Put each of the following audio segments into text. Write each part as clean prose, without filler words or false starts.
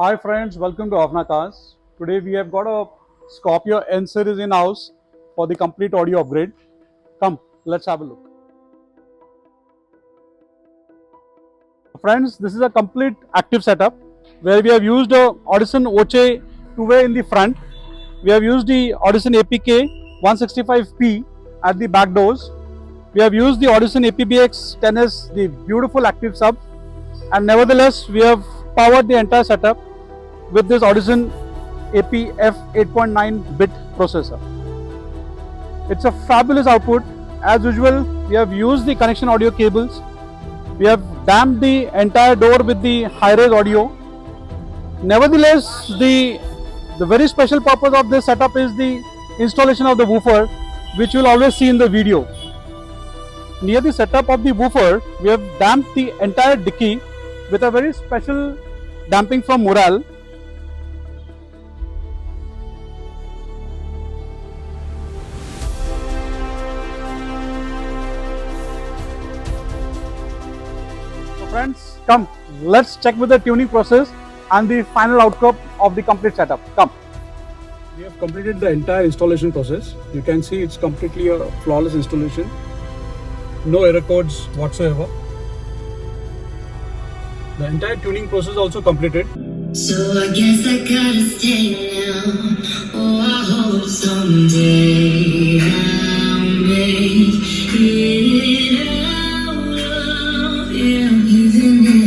Hi friends, welcome to BAFNA Cars. Today we have got a Scorpio-N series in house for the complete audio upgrade. Come, let's have a look. Friends, this is a complete active setup where we have used a Audison Voce two-way in the front. We have used the Audison APK 165P at the back doors. We have used the Audison APBX 10S, the beautiful active sub, and nevertheless we have powered the entire setup with this Audison APF 8.9 bit processor. It's a fabulous output. As usual, we have used the connection audio cables. We have damped the entire door with the high-res audio. Nevertheless, the very special purpose of this setup is the installation of the woofer, which you will always see in the video. Near the setup of the woofer, we have damped the entire dicky with a very special damping from MOREL. Friends, come, let's check with the tuning process and the final outcome of the complete setup. Come. We have completed the entire installation process. You can see it's completely a flawless installation. No error codes whatsoever. The entire tuning process also completed. So I guess I gotta stay now. Oh, I hope someday I'll make it out of here. Even if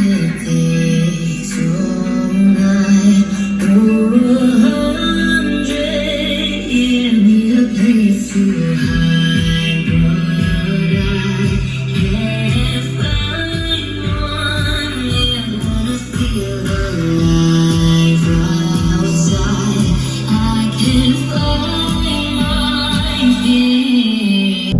it takes all night. Oh, 100 years, need a place to hide, but I can't find one. Yeah, wanna feel the life outside. I can find my feet.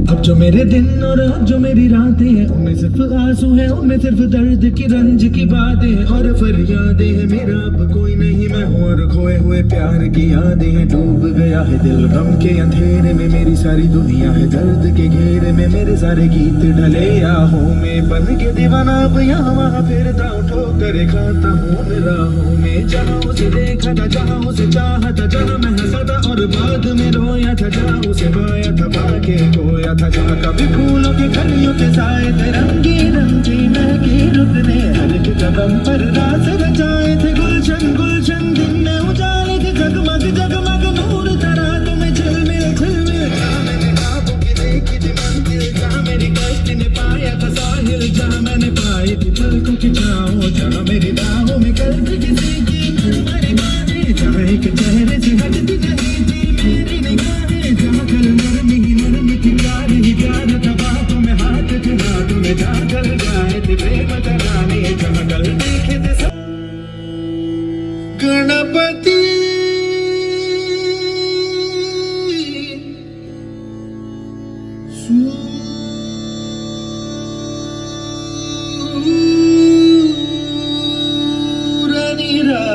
अब जो मेरे दिन और अब जो मेरी रातें हैं उनमें सिर्फ आंसू है, उनमें सिर्फ दर्द की रंज की बातें हैं और फरियादें हैं। मेरा अब कोई नहीं मैं हूँ और खोए हुए प्यार की यादें हैं। डूब गया है दिल गम के अंधेरे में, मेरी सारी दुनिया है दर्द के घेरे में। मेरे सारे गीत ढले आहों में, बन के दीवाना अब यहाँ वहाँ फिरता हूँ, ठोकर खाता हूँ राहों में। जहाँ उसे देखा था, जहाँ उसे चाहा था, जहाँ मैं हंसा था और बाद में रोया था, जहाँ उसे पाया था पाके खोया था, जहाँ कभी फूलों के कलियों के साए थे, रंगी रंगी महकी रुत ने हर एक कदम पर रास रचाए थे। गुलशन गुलशन दिन में उजाले थे, जगमग जगमग नूर तरा तुम्हें झिलमिल झिलमिल। जहाँ मैंने ख्वाबों की देखी थी मंजिल, जहाँ मेरी कश्ती ने पाया था साहिल, जहाँ मैंने पाई थी पलकों की छाँव, जहाँ मेरी राहों में कल्प किसी की तुम्हारी बातें, जहाँ एक चेहरे से हटती नहीं थी मेरी निगाहें, जहाँ कल नरमी नरमी थी प्यार ही प्यार था, बातों में हाथ चुना तुम्हें जहाँ कल गाए थे प्रेम कराने, जहाँ कल देखे थे सब गणपति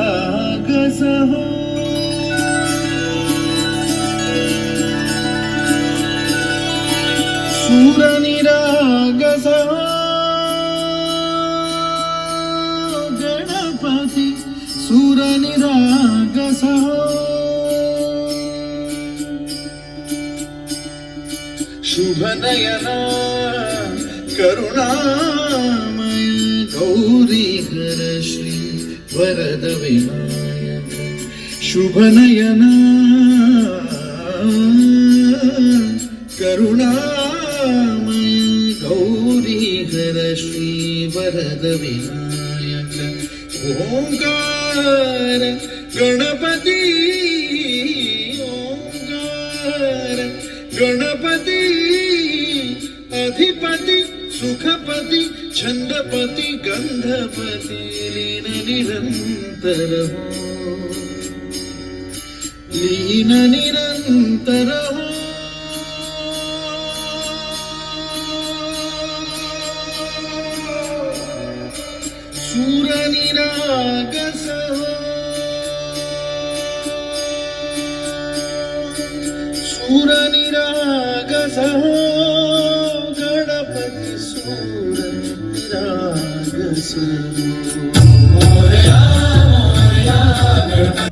सूरनिरागसहो सूरनिरागसहो गणपति सूरनिरागसहो शुभनयना करुणामय गौरीहर श्री वरद विनायक शुभनयना करुणामय गौरीहर श्री वरद विनायक ओंकार गणपति ओंकार गणपति अधिपति सुखपति छंदपति गंधपति लीन निरंतर हो लीन निरंतर हो सूरनिरागस हो सूरनिरागस हो Let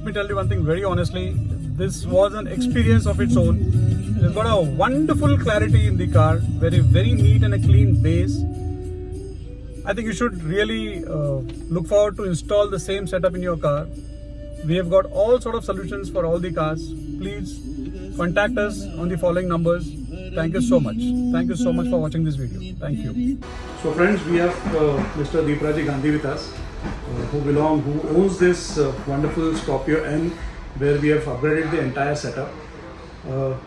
me tell you one thing very honestly, this was an experience of its own. It's got a wonderful clarity in the car, very neat and a clean bass. I think you should really look forward to install the same setup in your car. We have got all sort of solutions for all the cars. Please contact us on the following numbers. Thank you so much. Thank you so much for watching this video. Thank you. So friends, we have Mr. Deepraji GANDHI with us, who owns this wonderful Scorpio-N, where we have upgraded the entire setup.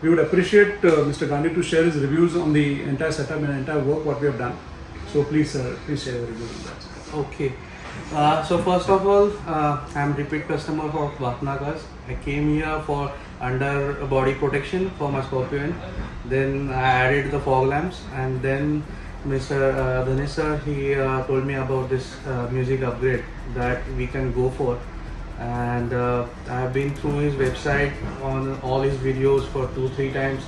We would appreciate Mr. GANDHI to share his reviews on the entire setup and entire work what we have done. So please sir, please share the reviews on that. Okay. So first of all, I'm repeat customer of BAFNA cars. I came here for under body protection for my Scorpio-N. Then I added the fog lamps, and then Mr. Dhanesh sir, he told me about this music upgrade that we can go for. And I've been through his website on all his videos for 2-3 times.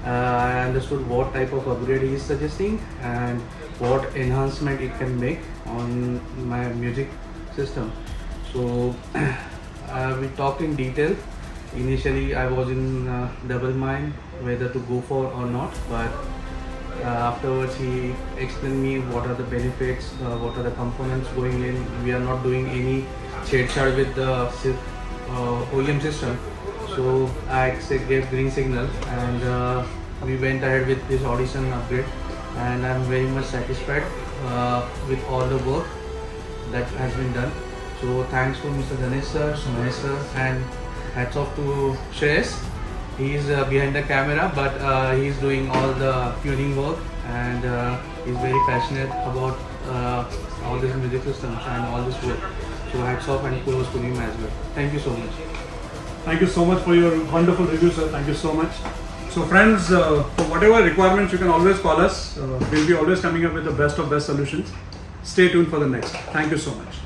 I understood what type of upgrade he is suggesting and what enhancement it can make on my music system. So we talked in detail. Initially I was in double mind whether to go for or not, but afterwards he explained me what are the benefits, what are the components going in. We are not doing any shade with the OEM system. So I gave green signal, and we went ahead with this Audison upgrade, and I'm very much satisfied with all the work that has been done. So thanks to Mr. Dhanesh sir, Sumesh sir, and hats off to Shreyas. He's behind the camera, but he's doing all the tuning work, and he's very passionate about all these music systems and all this work. So hats off and kudos to him as well. Thank you so much. Thank you so much for your wonderful review, sir. Thank you so much. So friends, for whatever requirements, you can always call us. We'll be always coming up with the best of best solutions. Stay tuned for the next. Thank you so much.